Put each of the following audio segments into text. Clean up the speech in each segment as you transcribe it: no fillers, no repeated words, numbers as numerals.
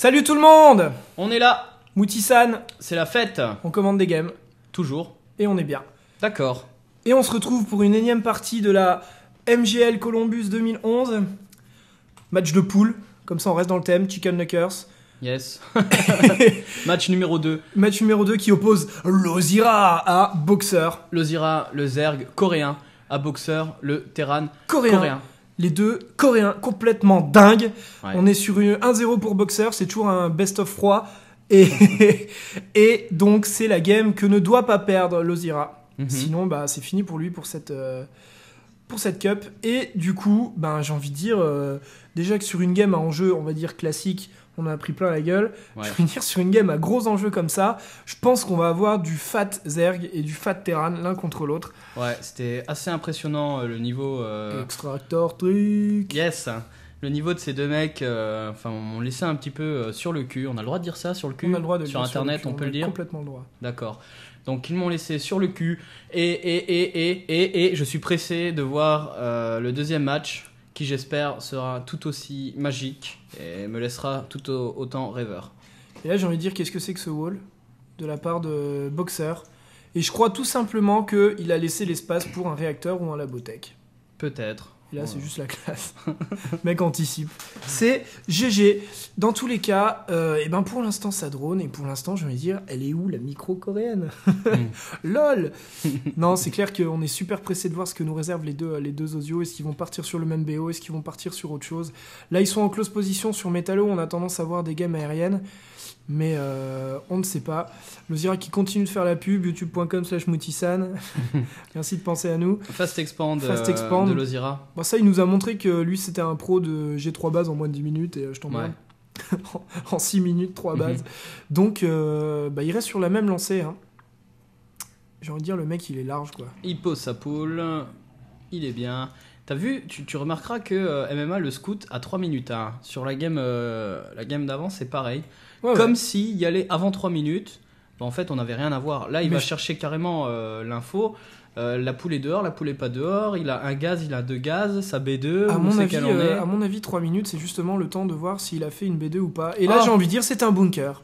Salut tout le monde! On est là, Mouti-san, c'est la fête. on commande des games, Toujours. et on est bien. D'accord. Et on se retrouve pour une énième partie de la MGL Columbus 2011. Match de poule, comme ça on reste dans le thème, Chicken Nuggers. Yes. Match numéro 2. Match numéro 2 qui oppose Lozira à Boxer. Le Zira, le Zerg coréen, à Boxer, le Terran Coréen. Les deux coréens complètement dingues. Ouais. On est sur une 1-0 pour Boxer, c'est toujours un best-of froid. Et donc c'est la game que ne doit pas perdre Lozira. Mhm. Sinon c'est fini pour lui pour cette cup. Et du coup j'ai envie de dire déjà que sur une game à enjeu on va dire classique, on a pris plein la gueule. Ouais. Je veux dire sur une game à gros enjeux comme ça, je pense qu'on va avoir du fat Zerg et du fat Terran l'un contre l'autre. Ouais, c'était assez impressionnant le niveau. Extractor truc. Yes. Le niveau de ces deux mecs, on laissait un petit peu sur le cul. On a le droit de dire ça sur le cul. On a le droit de le sur dire internet, sur le cul, on peut le dire. Complètement le droit. D'accord. Donc ils m'ont laissé sur le cul et je suis pressé de voir le deuxième match qui j'espère sera tout aussi magique et me laissera tout autant rêveur. Et là j'ai envie de dire qu'est-ce que c'est que ce wall de la part de Boxer. Et je crois tout simplement qu'il a laissé l'espace pour un réacteur ou un labotech. Peut-être. Et là, Ouais. c'est juste la classe. Mec anticipe. C'est GG. Dans tous les cas, pour l'instant, ça drone. Et pour l'instant, j'ai envie de dire, elle est où la micro coréenne? LOL. Non, c'est clair qu'on est super pressé de voir ce que nous réservent les deux osios. Est-ce qu'ils vont partir sur le même BO? Est-ce qu'ils vont partir sur autre chose? Là, ils sont en close position sur Metallo. On a tendance à voir des games aériennes. Mais on ne sait pas. Lozira qui continue de faire la pub, youtube.com/moutisan. Merci de penser à nous. Fast Expand, Expand. de Lozira. Bon, ça, il nous a montré que lui, c'était un pro de G3 bases en moins de 10 minutes, et je t'emmerde. Ouais. En 6 minutes, 3 bases. Donc, il reste sur la même lancée. Hein. J'ai envie de dire, le mec, il est large, quoi. Il pose sa poule, il est bien. T'as vu, tu remarqueras que MMA le scout à 3 minutes. Hein. Sur la game d'avant, c'est pareil. Ouais, Comme ouais. s'il y allait avant 3 minutes. En fait, on n'avait rien à voir. Là, il va chercher carrément l'info. La poule est dehors, la poule est pas dehors. Il a un gaz, il a 2 gaz, sa B2. À on mon, sait avis, quelle en est. à mon avis, 3 minutes, c'est justement le temps de voir s'il a fait une B2 ou pas. Et là, j'ai envie de dire, c'est un bunker.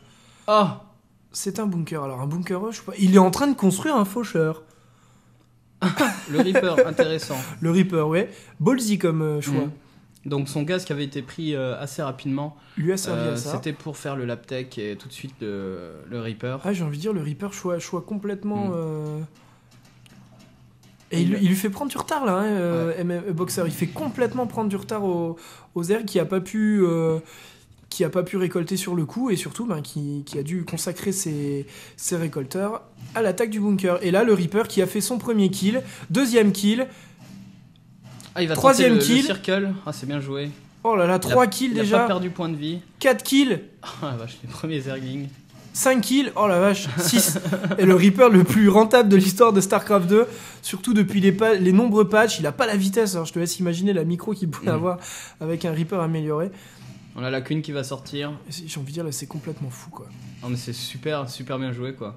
Ah, C'est un bunker. Alors, un bunker rush, il est en train de construire un faucheur. le Reaper, intéressant. Le Reaper, ouais. Ballsy comme choix. Mhm. Donc son gaz qui avait été pris assez rapidement, Lui a servi à ça. c'était pour faire le Laptech et tout de suite le Reaper. Ah, j'ai envie de dire, le Reaper choix complètement... Et il lui fait prendre du retard, là, Boxer. Il fait complètement prendre du retard aux Zerg qui a pas pu récolter sur le coup, et surtout qui a dû consacrer ses récolteurs à l'attaque du bunker. Et là, le Reaper qui a fait son premier kill, deuxième kill, Ah, il va troisième tenter le kill. Circle. Ah, c'est bien joué. oh là là, 3 kills Il a déjà, pas perdu point de vie. 4 kills, Ah la vache, les premiers Zerglings. 5 kills, oh la vache, 6. Et le Reaper le plus rentable de l'histoire de StarCraft 2, surtout depuis les nombreux patchs. Il a pas la vitesse, alors je te laisse imaginer la micro qu'il pourrait avoir avec un Reaper amélioré. On a la Queen qui va sortir. J'ai envie de dire, là, c'est complètement fou, quoi. Non mais c'est super bien joué quoi.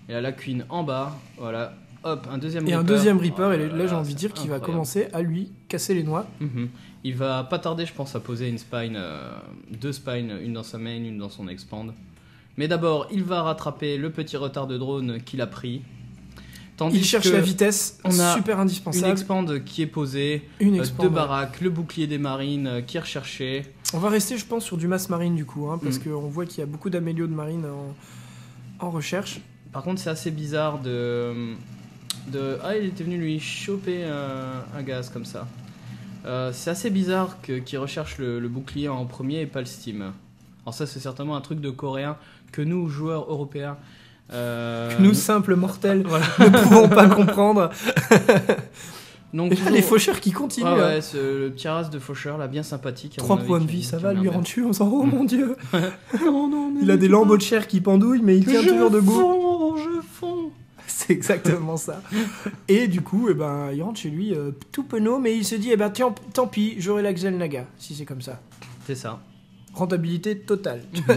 Et là la Queen en bas, voilà. Hop, un deuxième Et Reaper. un deuxième Reaper, Oh et là là, là, j'ai envie de c'est dire qu'il va incroyable. commencer à lui casser les noix. Mhm. Il va pas tarder, je pense, à poser une spine, 2 spines, une dans sa main, une dans son expand. Mais d'abord, il va rattraper le petit retard de drone qu'il a pris. Tandis Il cherche que la vitesse, on a super une indispensable. expand qui est posée, Une expand, 2 ouais. baraques, le bouclier des marines qui est recherché. On va rester, je pense, sur du mass marine, du coup, parce Mm. qu'on voit qu'il y a beaucoup d'amélio de marine en recherche. Par contre, c'est assez bizarre Ah, il était venu lui choper un gaz comme ça. C'est assez bizarre qu'il recherche le bouclier en premier et pas le steam. Alors ça, c'est certainement un truc de coréen que nous, joueurs européens... Nous, simples mortels, Voilà. ne pouvons pas comprendre. Donc, Et là, les faucheurs qui continuent. Ah là. ouais, le petit race de faucheur, là, bien sympathique. à 3 mon avis, points de qui- vie, ça qui va, a lui l'air rend bien. dessus, on s'en oh mon dieu. Il a des lambeaux de chair qui pendouillent, mais il tient toujours debout. Je fonds. C'est exactement ça. Et du coup, il rentre chez lui tout penaud, mais il se dit, tiens, tant pis, j'aurai la Xel'Naga, si c'est comme ça. C'est ça. Rentabilité totale. Tu vois,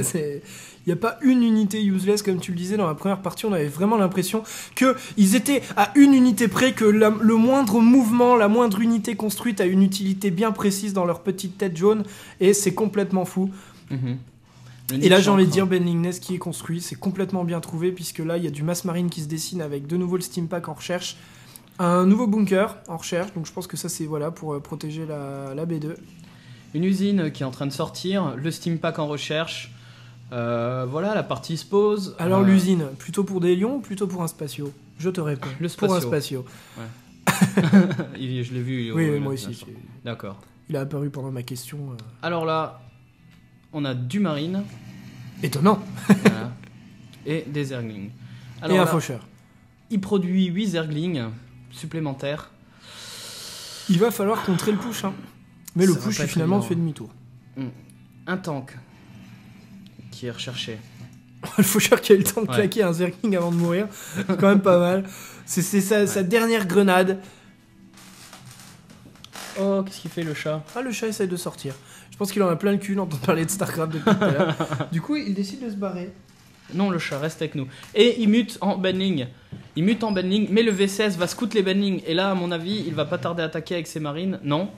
il n'y a pas une unité useless, comme tu le disais dans la première partie. On avait vraiment l'impression qu'ils étaient à une unité près, que le moindre mouvement, la moindre unité construite a une utilité bien précise dans leur petite tête jaune. Et c'est complètement fou. Mhm. Le nid Et là, de j'ai envie de chancre. dire Benling Nest qui est construit, c'est complètement bien trouvé, puisque là, il y a du mass marine qui se dessine avec de nouveau le steam pack en recherche, un nouveau bunker en recherche, donc je pense que ça, c'est voilà, pour protéger la B2. Une usine qui est en train de sortir, le steam pack en recherche. Voilà, la partie se pose. Alors, l'usine, plutôt pour des lions ou plutôt pour un spatio? Je te réponds. Le Pour un spatio. spatio. Je l'ai vu. Oui, moi aussi. D'accord. Il a apparu pendant ma question. Alors là, on a du marine. Étonnant. Voilà. Et des zerglings. Alors Et un là, faucheur. il produit 8 zerglings supplémentaires. Il va falloir contrer le push, hein. Mais le Ça va push, pas être finalement, évident. fait demi-tour. Un tank qui est recherché. Le faucheur qui a eu le temps de Ouais. claquer un zergling avant de mourir, c'est quand même pas mal. C'est sa dernière grenade. Oh, qu'est-ce qu'il fait le chat? Ah, le chat essaie de sortir. Je pense qu'il en a plein le cul d'entendre parler de StarCraft depuis tout à l'heure. Du coup, il décide de se barrer. Non, le chat reste avec nous. Et il mute en banning. Mais le V16 va scout les bannings. Et là, à mon avis, il va pas tarder à attaquer avec ses marines. Non,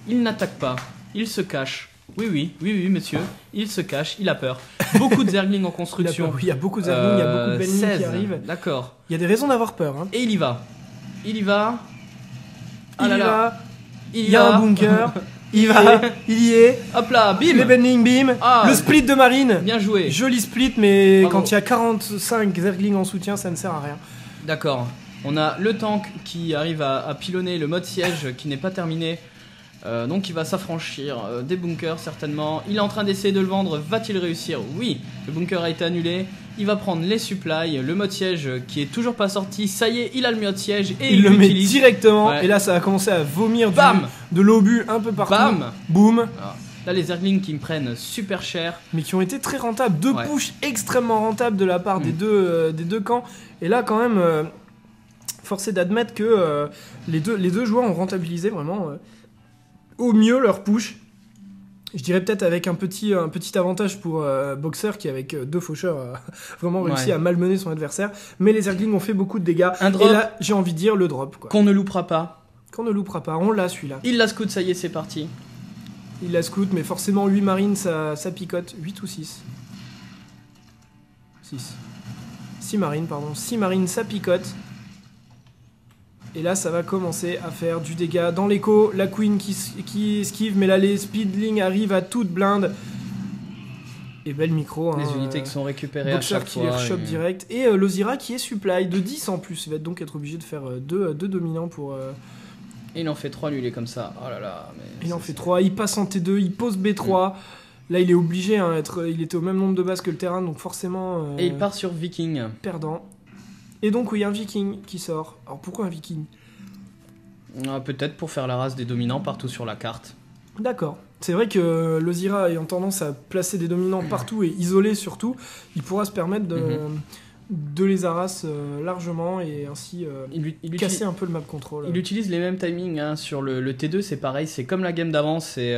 il n'attaque pas. Il se cache. Oui, monsieur. Il se cache, il a peur. Beaucoup de zerglings en construction. Il y a beaucoup de zerglings, il y a beaucoup de bannings 16, qui arrivent. D'accord. Il y a des raisons d'avoir peur. Hein. Et il y va. Il y va, Il il y a un bunker, il y est. Hop là, bim. Les bannings, bim. Ah, Le split de marine. Bien joué. Joli split, mais Bravo. quand il y a 45 zerglings en soutien, ça ne sert à rien. D'accord. On a le tank qui arrive à pilonner le mode siège qui n'est pas terminé. Donc il va s'affranchir des bunkers certainement. Il est en train d'essayer de le vendre. Va-t-il réussir? Oui, le bunker a été annulé. Il va prendre les supplies, le mode siège qui est toujours pas sorti. Ça y est, il a le mode siège et Il le met l'utilise. directement, Ouais. et là ça va commencer à vomir Bam. de l'obus un peu partout. Bam. Boum. Alors, là, les zerglings qui me prennent super cher. Mais qui ont été très rentables. Deux Ouais. pushs extrêmement rentables de la part des deux camps. Et là, quand même, force est d'admettre que les deux joueurs ont rentabilisé vraiment au mieux leur push. Je dirais peut-être avec un petit avantage pour Boxer qui, avec deux faucheurs, a vraiment réussi Ouais. à malmener son adversaire. Mais les Zerglings ont fait beaucoup de dégâts. Un drop. Et là, j'ai envie de dire le drop. Quoi. Qu'on ne loupera pas. Qu'on ne loupera pas. On l'a celui-là. Il la scout, ça y est, c'est parti. Il la scout, mais forcément 8 marines, ça picote. 8 ou 6 6. 6 marines, pardon. 6 marines, ça picote. Et là, ça va commencer à faire du dégât dans l'écho. La Queen qui esquive, mais là, les Speedlings arrivent à toute blinde. Et belle micro. Les hein, unités qui sont récupérées à Boxer chaque qui fois. les rechoppe et- direct. Et Lozira qui est supply de 10 en plus. Il va donc être obligé de faire deux dominants pour... Et il en fait 3 lui, il est comme ça. Oh là là. Mais Il en c'est- fait 3, il passe en T2, il pose B3. Là, il est obligé, hein, il était au même nombre de bases que le terrain, donc forcément Et il part sur Viking. perdant. Et donc, oui, un Viking qui sort. Alors, pourquoi un Viking? Peut-être pour faire la race des dominants partout sur la carte. D'accord. C'est vrai que Lozira ayant tendance à placer des dominants partout et isoler surtout, il pourra se permettre de les harass largement et ainsi Il casser un peu le map control. utilise les mêmes timings hein, sur le T2, c'est pareil, c'est comme la game d'avant, c'est